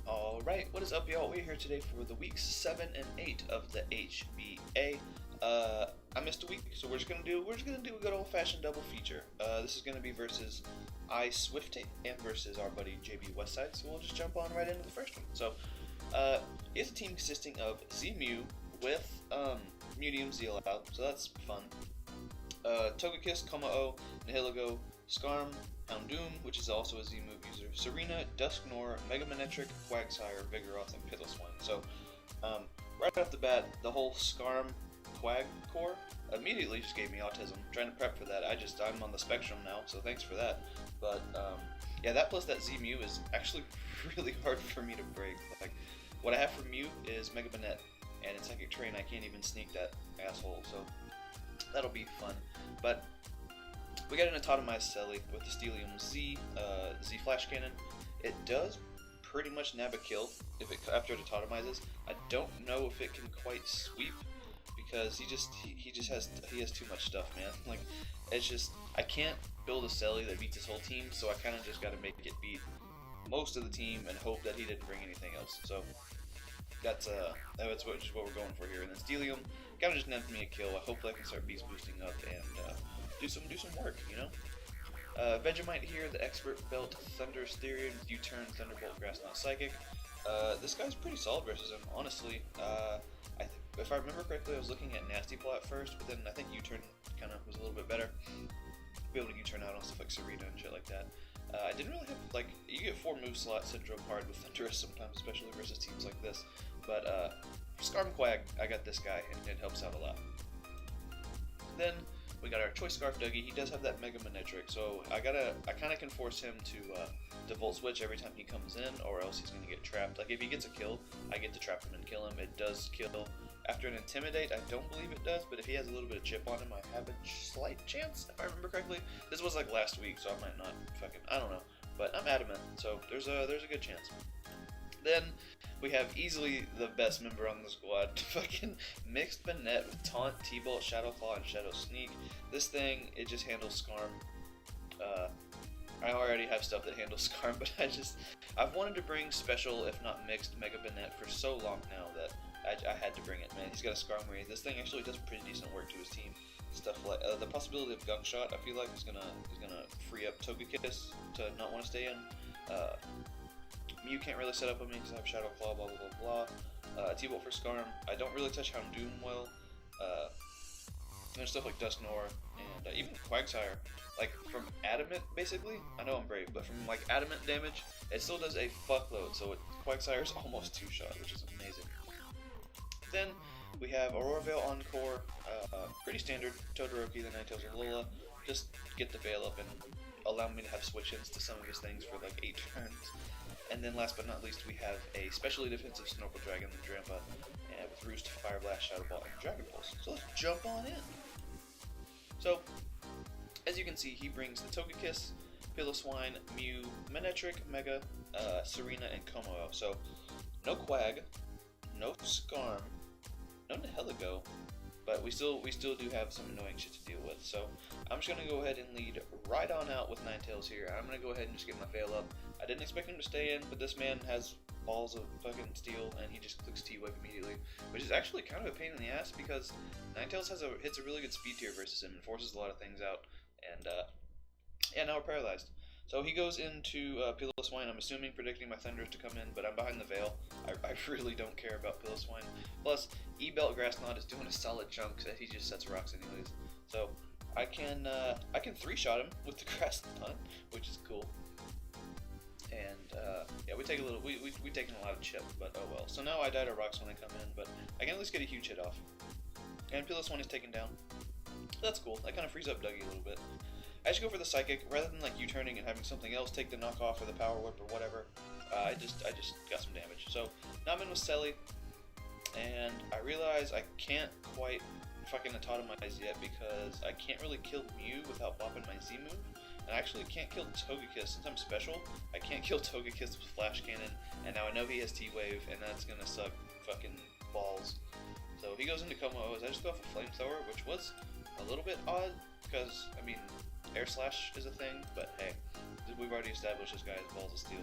Alright, what is up y'all? We're here today for the weeks 7 and 8 of the HBA. I missed a week, so we're just gonna do a good old-fashioned double feature. This is gonna be versus iSwifteh and versus our buddy JB Westside, so we'll just jump on right into the first one. So, it's a team consisting of Z-Mew with Medium Zeal out, so that's fun. Togekiss, Kommo-o, Nihilego, Skarm, Houndoom, which is also a Z-move user, Serena, Dusknoir, Mega Manectric, Quagsire, Vigoroth, and Piloswine. So, right off the bat, the whole Skarm Quag core immediately just gave me autism. I'm trying to prep for that. I'm on the spectrum now, so thanks for that. But, yeah, that plus that Z-Mew is actually really hard for me to break. Like, what I have for Mew is Mega Manet, and in Psychic Terrain I can't even sneak that asshole, so that'll be fun. But we got an Autotomized Selly with the Steelium Z Flash Cannon. It does pretty much nab a kill after it automizes. I don't know if it can quite sweep because he has too much stuff, man. Like, it's just, I can't build a Selly that beats his whole team, so I kind of just got to make it beat most of the team and hope that he didn't bring anything else. So that's what we're going for here. And then Steelium kind of just nabbed me a kill. Hopefully I can start beast boosting up and do some work, you know. Vegemite here, the Expert Belt Thunder Therian with U-turn, Thunderbolt, Grass Knot, Psychic. This guy's pretty solid versus him, honestly. If I remember correctly, I was looking at Nasty Plot at first, but then I think U-turn kind of was a little bit better. Be able to U-turn out on stuff like Serena and shit like that. I didn't really have, like, you get 4 move slots to drop hard with Thunderous sometimes, especially versus teams like this. But Skarm Quag, I got this guy, and it helps out a lot. Then we got our Choice Scarf Dougie. He does have that Mega Manectric, so I kind of can force him to Volt Switch every time he comes in, or else he's gonna get trapped. Like, if he gets a kill, I get to trap him and kill him. It does kill after an Intimidate. I don't believe it does, but if he has a little bit of chip on him, I have a slight chance, if I remember correctly. This was like last week, so I might not I don't know, but I'm adamant, so there's a good chance. Then we have easily the best member on the squad, fucking Mixed Banette with Taunt, T-Bolt, Shadow Claw, and Shadow Sneak. This thing, it just handles Skarm. I already have stuff that handles Skarm, but I've wanted to bring special, if not mixed, Mega Banette for so long now that I had to bring it, man. He's got a Skarm Raise. This thing actually does pretty decent work to his team. Stuff like the possibility of Gunk Shot, I feel like is gonna free up Togekiss to not want to stay in. Mew can't really set up on me because I have Shadow Claw, blah blah blah blah. T-Bolt for Skarm. I don't really touch Houndoom well. There's stuff like Dusknoir and even Quagsire. Like, from Adamant, basically, I know I'm brave, but from like Adamant damage, it still does a fuckload. So Quagsire's almost 2-shot, which is amazing. Then we have Aurora Veil Encore, pretty standard. Todoroki, the Ninetales, and Lola. Just get the Veil up and allow me to have switch-ins to some of his things for like 8 turns. And then last but not least, we have a specially defensive Snorkel Dragon, the Drampa, and with Roost, Fire Blast, Shadow Ball, and Dragon Pulse. So let's jump on in. So, as you can see, he brings the Togekiss, Piloswine, Mew, Manectric, Mega, Serena, and Kommo-o. So, no Quag, no Skarm, no Nihilego, but we still do have some annoying shit to deal with. So I'm just gonna go ahead and lead right on out with Ninetales here. I'm gonna go ahead and just get my Veil up. I didn't expect him to stay in, but this man has balls of fucking steel, and he just clicks T-Wave immediately, which is actually kind of a pain in the ass because Ninetales hits a really good speed tier versus him and forces a lot of things out. And yeah, now we're paralyzed. So he goes into Piloswine, I'm assuming, predicting my Thunders to come in, but I'm behind the Veil. I really don't care about Piloswine. Plus, E-Belt Grass Knot is doing a solid chunk that he just sets rocks anyways. So I can 3-shot him with the Grass Knot, which is cool. And yeah, we taking a lot of chip, but oh well. So now I die to rocks when they come in, but I can at least get a huge hit off. And Piloswine is taken down. That's cool. That kind of frees up Dougie a little bit. I just go for the Psychic, rather than like U-turning and having something else take the knockoff or the Power Whip or whatever. I just got some damage. So now I'm in with Selly, and I realize I can't quite fucking autotomize yet because I can't really kill Mew without bopping my Z move. And I actually can't kill Togekiss. Since I'm special, I can't kill Togekiss with Flash Cannon, and now I know he has T-Wave, and that's gonna suck fucking balls. So he goes into Como. I just go off a flamethrower, which was a little bit odd because I mean, air slash is a thing, but hey, we've already established this guy has balls of steel.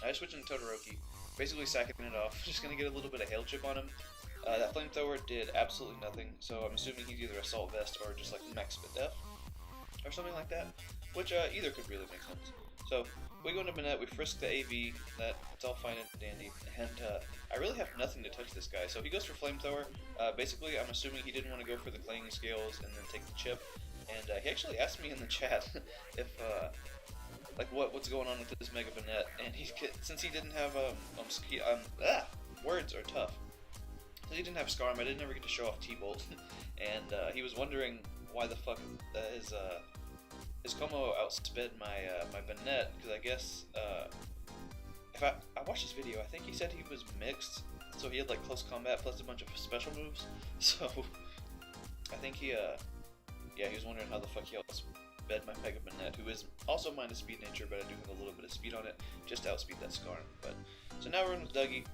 I switch into Todoroki, basically sacking it off. Just gonna get a little bit of hail chip on him. That flamethrower did absolutely nothing, so I'm assuming he's either assault vest or just like max def or something like that, which either could really make sense. So we go into Minette, we frisk the AV, it's all fine and dandy, and I really have nothing to touch this guy. So he goes for flamethrower. Basically, I'm assuming he didn't want to go for the clanging scales and then take the chip. And he actually asked me in the chat if like what's going on with this Mega Minette, and since he didn't have words are tough. So he didn't have Scarm. I didn't ever get to show off T-Bolt, and he was wondering why the fuck his Como outsped my my Banette, because I guess if I watched his video, I think he said he was mixed, so he had like close combat plus a bunch of special moves. So I think he was wondering how the fuck he outsped my Mega Banette, who is also minus speed nature, but I do have a little bit of speed on it just to outspeed that Scarm. But so now we're in with Dougie,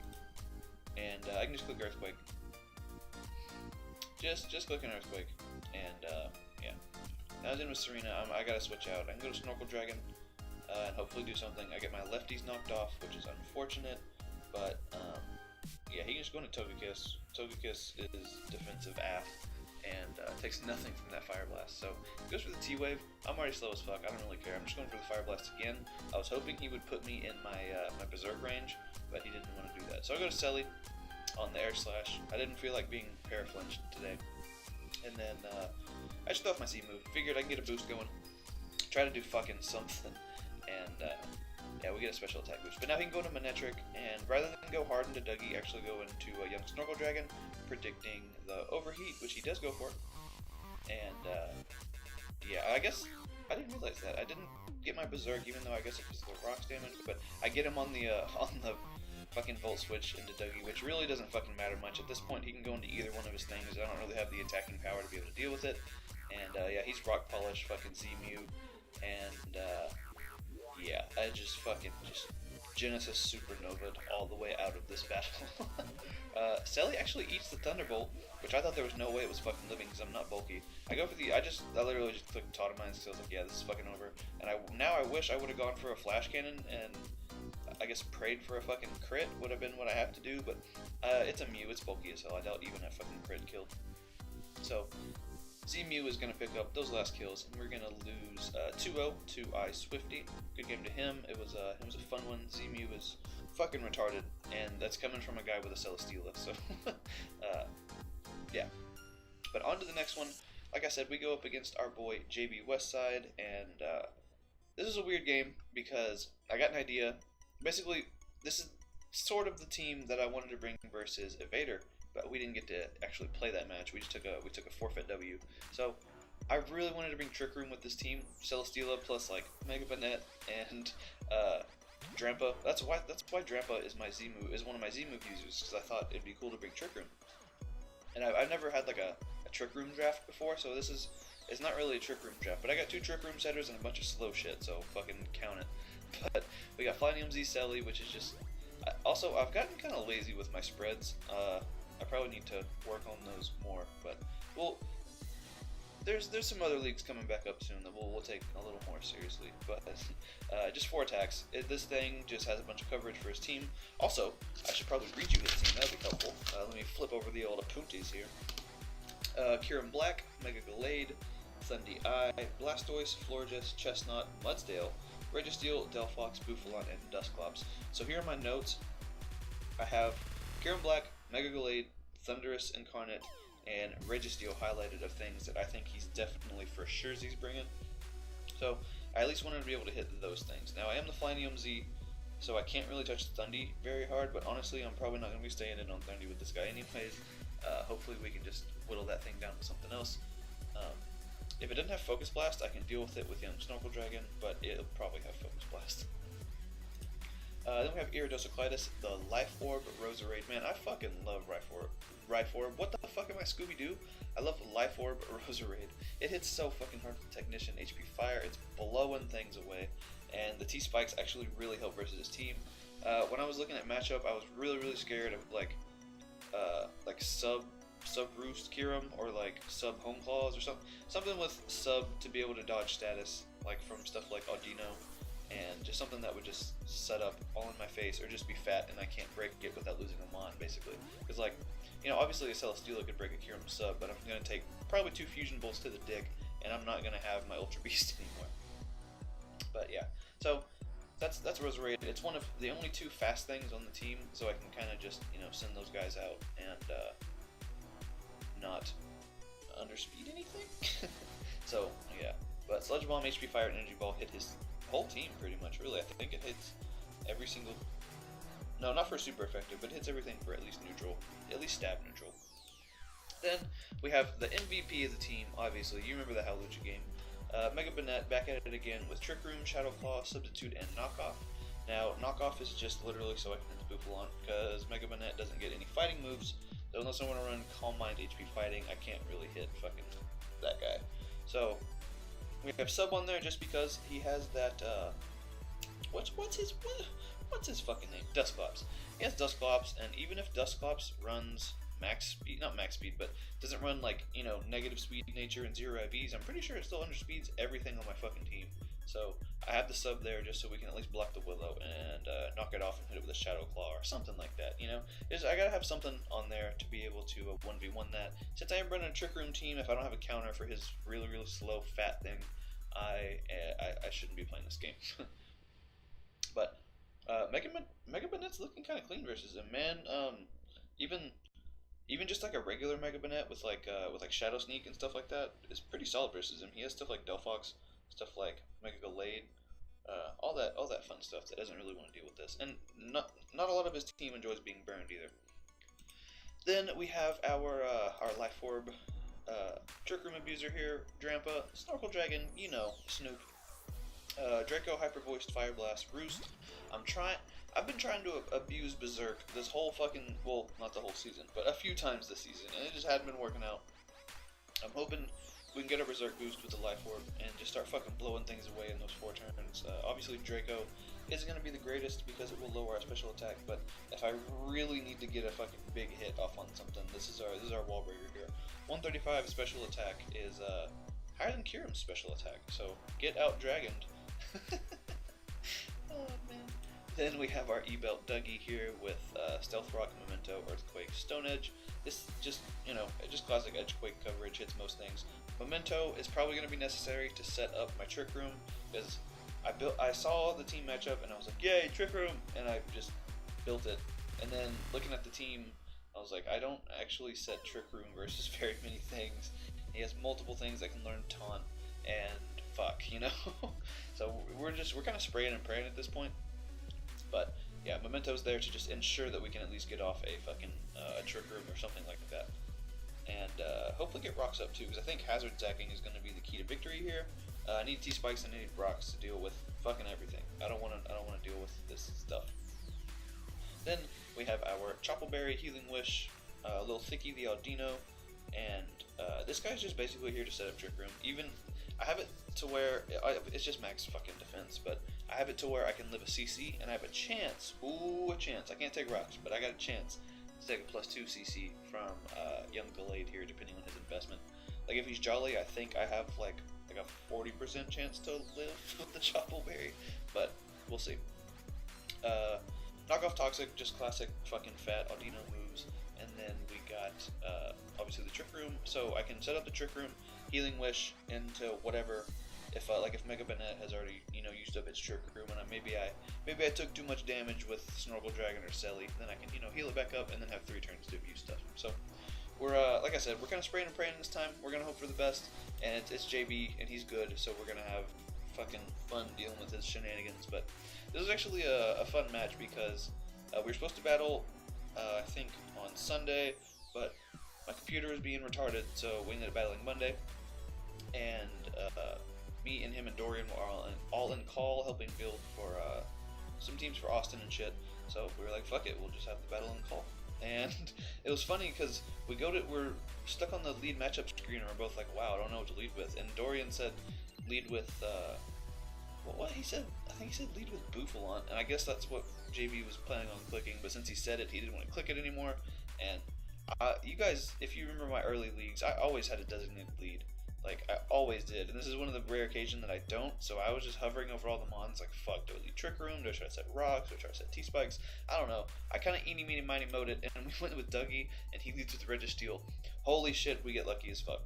and I can just click Earthquake. Just click an Earthquake, and yeah. Now I was in with Serena. I gotta switch out. I can go to Snorkel Dragon and hopefully do something. I get my lefties knocked off, which is unfortunate, but yeah, he can just go into Togekiss. Togekiss is defensive AF and takes nothing from that Fire Blast. So he goes for the T-Wave. I'm already slow as fuck. I don't really care. I'm just going for the Fire Blast again. I was hoping he would put me in my my Berserk range, but he didn't want to do that. So I go to Selly on the Air Slash. I didn't feel like being paraflinched today. And then I just threw off my Z move. Figured I can get a boost going. Try to do fucking something. And yeah, we get a special attack boost. But now he can go into Manetric, and rather than go hard into Dougie, actually go into a young Snorkel Dragon, predicting the Overheat, which he does go for. And yeah, I guess I didn't realize that. I didn't get my Berserk, even though I guess it was the rocks damage. But I get him on the fucking Volt Switch into Dougie, which really doesn't fucking matter much. At this point, he can go into either one of his things. I don't really have the attacking power to be able to deal with it. And yeah, he's Rock Polish, fucking Z-Mew, and yeah, I just Genesis Supernova all the way out of this battle. Selly actually eats the Thunderbolt, which I thought there was no way it was fucking living because I'm not bulky. I literally just clicked Tautomines because I was like, yeah, this is fucking over. And now I wish I would have gone for a Flash Cannon and I guess prayed for a fucking crit would have been what I have to do, but it's a Mew, it's bulky as hell. I doubt even a fucking crit killed. So Z-Mew is going to pick up those last kills, and we're going to lose 2-0 to iSwifteh. Good game to him. It was a fun one. Z-Mew is fucking retarded, and that's coming from a guy with a Celesteela, so yeah. But on to the next one. Like I said, we go up against our boy JB Westside, and this is a weird game because I got an idea. Basically, this is sort of the team that I wanted to bring versus Evader, but we didn't get to actually play that match. We just took a forfeit W. So I really wanted to bring Trick Room with this team, Celesteela plus like Mega Banette and Drampa. That's why Drampa is one of my Z move users, because I thought it'd be cool to bring Trick Room. And I've never had like a Trick Room draft before, so it's not really a Trick Room draft. But I got 2 Trick Room setters and a bunch of slow shit, so fucking count it. But we got Flanium Z Selly, which is just also I've gotten kind of lazy with my spreads. I probably need to work on those more, but there's some other leagues coming back up soon that we'll take a little more seriously. But just 4 attacks. This thing just has a bunch of coverage for his team. Also, I should probably read you his team. That'd be helpful. Let me flip over the old Apuntes here. Kieran Black, Mega Gallade, Thundy Eye, Blastoise, Florges, Chestnut, Mudsdale, Registeel, Delphox, Buffalon, and Dusclops. So here are my notes. I have Kieran Black, Mega Gallade, Thundurus Incarnate, and Registeel highlighted of things that I think he's definitely for sure he's bringing. So I at least wanted to be able to hit those things. Now I am the Flanium Z, so I can't really touch Thundy very hard, but honestly I'm probably not going to be staying in on Thundy with this guy anyways. Hopefully we can just whittle that thing down to something else. If it doesn't have Focus Blast, I can deal with it with Young Snorkel Dragon, but it'll probably have Focus Blast. Then we have Iridociclitis, the Life Orb, Roserade. Man, I fucking love Life Orb. What the fuck am I, Scooby-Doo? I love Life Orb, Roserade. It hits so fucking hard with Technician, HP Fire, it's blowing things away, and the T-Spikes actually really help versus his team. When I was looking at matchup, I was really scared of like sub sub Roost Kirim or like sub Home Claws or something with sub to be able to dodge status, like from stuff like Audino, and just something that would just set up all in my face or just be fat and I can't break it without losing a mon, basically. Because like, you know, obviously a Celesteela could break a Kirim sub, but I'm going to take probably 2 Fusion Bolts to the dick, and I'm not going to have my Ultra Beast anymore. But yeah, so that's Roserade. It's one of the only 2 fast things on the team, so I can kind of just, you know, send those guys out and not underspeed anything. So yeah, but Sludge Bomb, HP Fire, and Energy Ball hit his whole team pretty much. Really, I think it hits every single. No, not for super effective, but it hits everything for at least neutral, at least stab neutral. Then we have the MVP of the team. Obviously, you remember the Howlucha game. Mega Banette back at it again with Trick Room, Shadow Claw, Substitute, and Knockoff. Now, Knockoff is just literally so I can hit the Bouffalant, because Mega Banette doesn't get any fighting moves, so unless I want to run Calm Mind HP Fighting, I can't really hit fucking that guy. So, we have Sub on there just because he has that, what's his fucking name? Dusclops. He has Dusclops, and even if Dusclops runs max speed, not max speed, but doesn't run like, you know, negative speed nature and 0 IVs, I'm pretty sure it still underspeeds everything on my fucking team. So I have the sub there just so we can at least block the Willow and knock it off and hit it with a Shadow Claw or something like that, you know? I gotta have something on there to be able to 1v1 that. Since I am running a Trick Room team, if I don't have a counter for his really, really slow fat thing, I shouldn't be playing this game. But Mega Banette's looking kind of clean versus him, man. Even just like a regular Mega Banette with like Shadow Sneak and stuff like that is pretty solid versus him. He has stuff like Delphox, stuff like Mega Gallade, all that fun stuff that doesn't really want to deal with this. And not a lot of his team enjoys being burned either. Then we have our Life Orb Trick Room Abuser here, Drampa, Snorkel Dragon, you know, Snoop, Draco Hyper Voiced Fire Blast, Roost. I've been trying to abuse Berserk this whole fucking, well, not the whole season, but a few times this season, and it just hadn't been working out. I'm hoping we can get a Berserk boost with the Life Orb and just start fucking blowing things away in those 4 turns. Obviously Draco isn't going to be the greatest because it will lower our special attack, but if I really need to get a fucking big hit off on something, this is our wall breaker here. 135 special attack is higher than Kirim's special attack, so get out dragoned. Oh man. Then we have our E-Belt Dougie here with Stealth Rock, Memento, Earthquake, Stone Edge. This just, you know, just classic Edgequake coverage, hits most things. Memento is probably going to be necessary to set up my Trick Room, because I saw the team matchup and I was like, yay, Trick Room, and I just built it. And then looking at the team, I was like, I don't actually set Trick Room versus very many things. He has multiple things that can learn Taunt, and fuck, you know? So we're kind of spraying and praying at this point. But yeah, Memento's there to just ensure that we can at least get off a fucking a Trick Room or something like that. And hopefully get rocks up too, because I think Hazard Zacking is going to be the key to victory here. I need T-Spikes and I need rocks to deal with fucking everything. I don't want to deal with this stuff. Then we have our Choppleberry, Healing Wish, Little Thicky the Audino, and this guy's just basically here to set up Trick Room. Even I have it to where it's just max fucking defense, but I have it to where I can live a CC and I have a chance. Ooh, a chance. I can't take rocks, but I got a chance to take a +2 CC from Young Gallade here, depending on his investment. Like if he's Jolly, I think I have like a 40% chance to live with the Choppleberry, but we'll see. Knockoff Toxic, just classic fucking fat Audino moves, and then we got obviously the Trick Room, so I can set up the Trick Room, Healing Wish into whatever. If Mega Banette has already, you know, used up its Trick Room, and maybe I took too much damage with Snorkel Dragon or Selly, then I can, you know, heal it back up and then have 3 turns to abuse stuff. So we're like I said, we're kind of spraying and praying this time. We're gonna hope for the best, and it's JB and he's good, so we're gonna have fucking fun dealing with his shenanigans. But this was actually a fun match because we were supposed to battle I think on Sunday, but my computer was being retarded, so we ended up battling Monday, and me and him and Dorian were all in call helping build for some teams for Austin and shit. So we were like, fuck it, we'll just have the battle in call. And it was funny because we're stuck on the lead matchup screen and we're both like, wow, I don't know what to lead with. And Dorian said lead with what he said? I think he said lead with Bouffalant, and I guess that's what JB was planning on clicking. But since he said it, he didn't want to click it anymore. And You guys, if you remember my early leagues, I always had a designated lead. Like, I always did. And this is one of the rare occasions that I don't, so I was just hovering over all the mons, like, fuck, do I lead Trick Room? Do I try to set rocks? Do I try to set T-Spikes? I don't know. I kind of eeny, meeny, miny, mowed it, and we went with Dougie, and he leads with Registeel. Holy shit, we get lucky as fuck.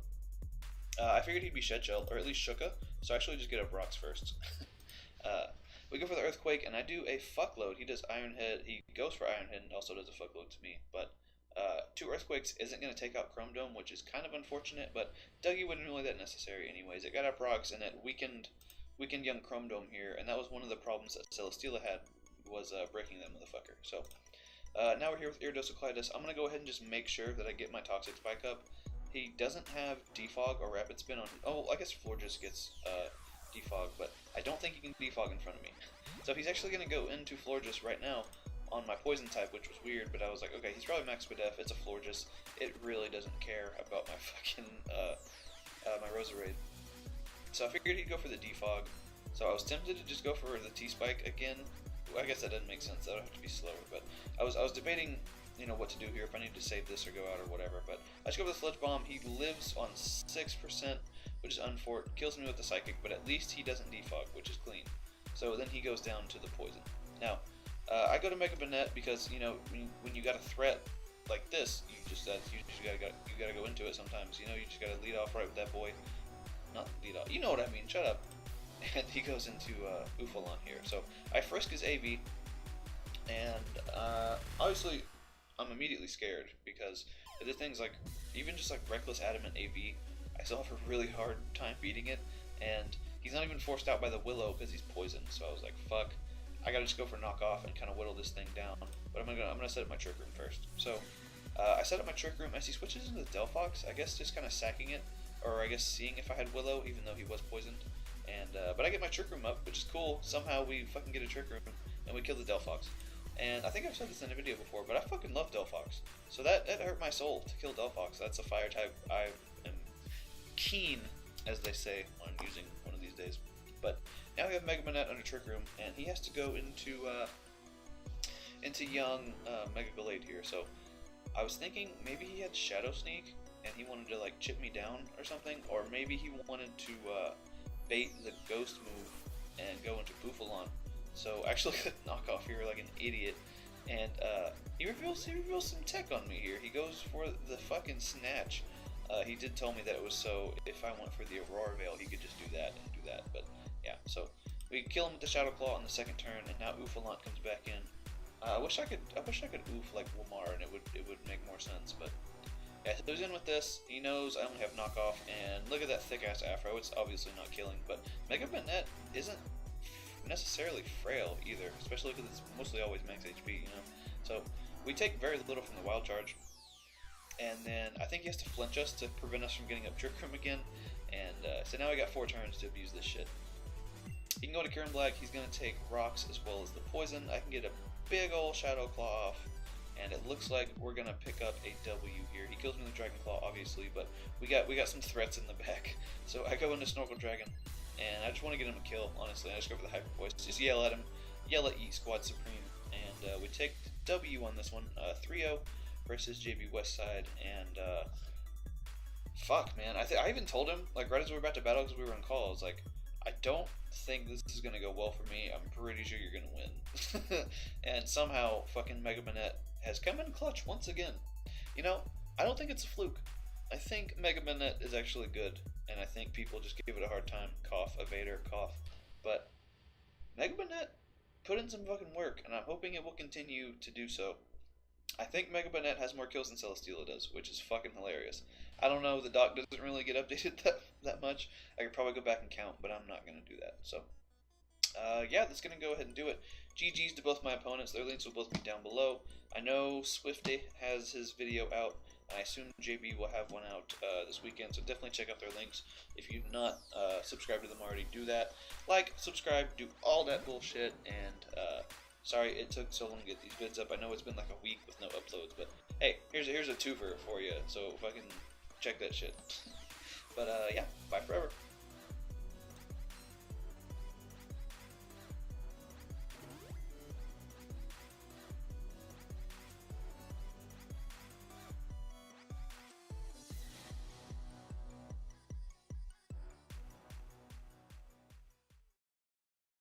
I figured he'd be Shedshell, or at least Shuka, so I actually just get up rocks first. We go for the Earthquake, and I do a fuckload. He does Iron Head, he goes for Iron Head, and also does a fuckload to me, but 2 Earthquakes isn't going to take out Chrome Dome, which is kind of unfortunate, but Dougie wasn't really that necessary anyways. It got up rocks, and it weakened young Chrome Dome here, and that was one of the problems that Celesteela had, was breaking that motherfucker. So, now we're here with Iridociclitus. I'm going to go ahead and just make sure that I get my Toxic Spike up. He doesn't have Defog or Rapid Spin on... Oh, I guess Florges gets Defog, but I don't think he can Defog in front of me. So he's actually going to go into Florges right now on my Poison type, which was weird, but I was like, okay, he's probably Max Spadef, it's a Florges. It really doesn't care about my fucking, my Roserade. So I figured he'd go for the Defog. So I was tempted to just go for the T-Spike again. I guess that doesn't make sense, that would have to be slower, but I was debating, you know, what to do here, if I need to save this or go out or whatever, but I just go with the Sludge Bomb. He lives on 6%, which is unfort, kills me with the Psychic, but at least he doesn't Defog, which is clean. So then he goes down to the Poison. Now, I go to Mega Banette because, you know, when you got a threat like this, you just gotta go into it sometimes. You know, you just gotta lead off right with that boy. Not lead off. You know what I mean. Shut up. And he goes into Uffalon here. So I frisk his AV, and obviously I'm immediately scared because the things like even just like Reckless Adamant AV, I still have a really hard time beating it, and he's not even forced out by the Willow because he's poisoned. So I was like, fuck. I gotta just go for knockoff and kind of whittle this thing down. But I'm gonna set up my Trick Room first. So I set up my Trick Room as he switches into the Delphox. I guess just kind of sacking it, or I guess seeing if I had Willow, even though he was poisoned. And but I get my Trick Room up, which is cool. Somehow we fucking get a Trick Room and we kill the Delphox. And I think I've said this in a video before, but I fucking love Delphox. So that hurt my soul to kill Delphox. That's a fire type I am keen, as they say, on using one of these days. But now we have Mega Manette under Trick Room, and he has to go into young Mega Gallade here. So I was thinking maybe he had Shadow Sneak, and he wanted to like chip me down or something, or maybe he wanted to bait the Ghost move and go into Buffalon. So actually knock off here like an idiot, and he reveals some tech on me here. He goes for the fucking Snatch. He did tell me that it was so if I went for the Aurora Veil, he could just do that and do that. But yeah, so we kill him with the Shadow Claw on the second turn, and now Uffalon comes back in. I wish I could oof like Wilmar, and it would make more sense. But yeah, so he's in with this. He knows I only have knockoff, and look at that thick ass Afro. It's obviously not killing, but Mega Banette isn't necessarily frail either, especially because it's mostly always max HP, you know. So we take very little from the Wild Charge, and then I think he has to flinch us to prevent us from getting up Trick Room again. And so now I got 4 turns to abuse this shit. He can go to Kieran Black. He's gonna take rocks as well as the poison. I can get a big old Shadow Claw off, and it looks like we're gonna pick up a W here. He kills me with Dragon Claw, obviously, but we got some threats in the back. So I go into Snorkel Dragon, and I just want to get him a kill, honestly. I just go for the Hyper Voice, just yell at him, yell at Yeet Squad Supreme, and we take W on this one, 3-0 versus JB Westside, and fuck, man. I even told him, like, right as we were about to battle, because we were on call, I was like, I don't think this is gonna go well for me. I'm pretty sure you're gonna win. And somehow, fucking Mega Manette has come in clutch once again. You know, I don't think it's a fluke. I think Mega Manette is actually good, and I think people just give it a hard time. Cough, evader, cough. But Mega Manette put in some fucking work, and I'm hoping it will continue to do so. I think Mega Banette has more kills than Celesteela does, which is fucking hilarious. I don't know, the doc doesn't really get updated that much. I could probably go back and count, but I'm not going to do that. So, yeah, that's going to go ahead and do it. GG's to both my opponents. Their links will both be down below. I know iSwifteh has his video out, and I assume JB will have one out this weekend, so definitely check out their links. If you've not subscribed to them already, do that. Like, subscribe, do all that bullshit, and sorry it took so long to get these vids up. I know it's been like a week with no uploads, but hey, here's a twofer for you, so fucking check that shit. But yeah, bye forever.